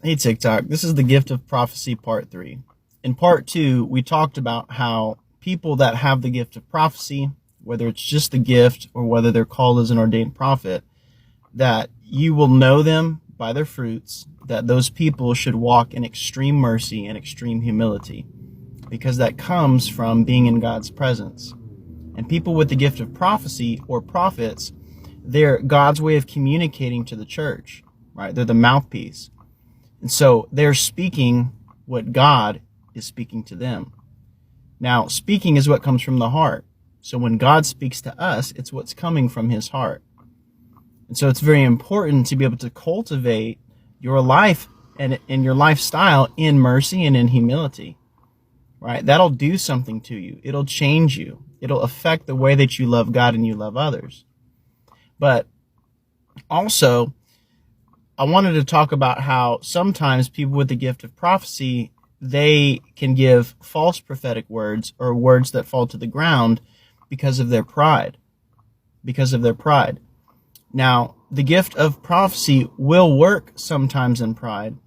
Hey TikTok, this is the gift of prophecy part 3. In part 2, we talked about how people that have the gift of prophecy, whether it's just the gift or whether they're called as an ordained prophet, that you will know them by their fruits, that those people should walk in extreme mercy and extreme humility, because that comes from being in God's presence. And people with the gift of prophecy or prophets, they're God's way of communicating to the church, right? They're the mouthpiece. And so they're speaking what God is speaking to them. Now, speaking is what comes from the heart. So when God speaks to us, it's what's coming from his heart. And so it's very important to be able to cultivate your life and your lifestyle in mercy and in humility, right? That'll do something to you. It'll change you. It'll affect the way that you love God and you love others. But also, I wanted to talk about how sometimes people with the gift of prophecy, they can give false prophetic words or words that fall to the ground because of their pride. Now, the gift of prophecy will work sometimes in pride.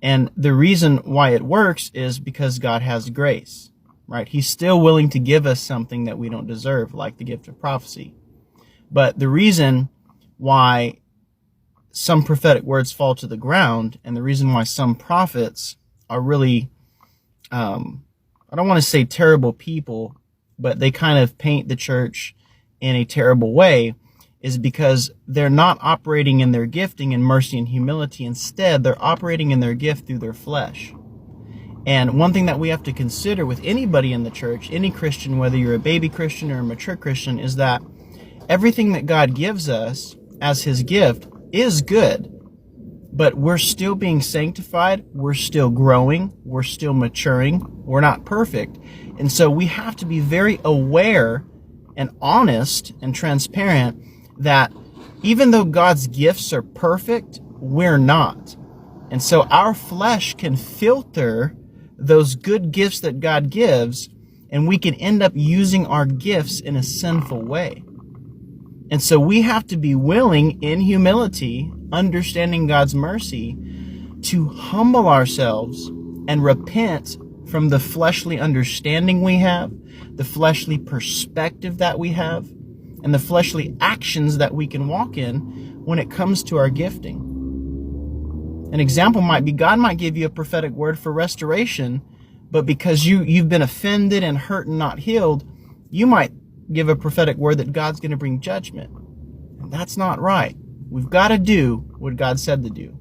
And the reason why it works is because God has grace, right? He's still willing to give us something that we don't deserve, like the gift of prophecy. But the reason why some prophetic words fall to the ground, and the reason why some prophets are really, I don't want to say terrible people, but they kind of paint the church in a terrible way, is because they're not operating in their gifting in mercy and humility. Instead, they're operating in their gift through their flesh. And one thing that we have to consider with anybody in the church, any Christian, whether you're a baby Christian or a mature Christian, is that everything that God gives us as his gift is good, but we're still being sanctified, we're still growing, we're still maturing, we're not perfect. And so we have to be very aware and honest and transparent that even though God's gifts are perfect, we're not. And so our flesh can filter those good gifts that God gives, and we can end up using our gifts in a sinful way. And so we have to be willing in humility, understanding God's mercy, to humble ourselves and repent from the fleshly understanding we have, the fleshly perspective that we have, and the fleshly actions that we can walk in when it comes to our gifting. An example might be God might give you a prophetic word for restoration, but because you've been offended and hurt and not healed, you might give a prophetic word that God's going to bring judgment. And that's not right. We've got to do what God said to do.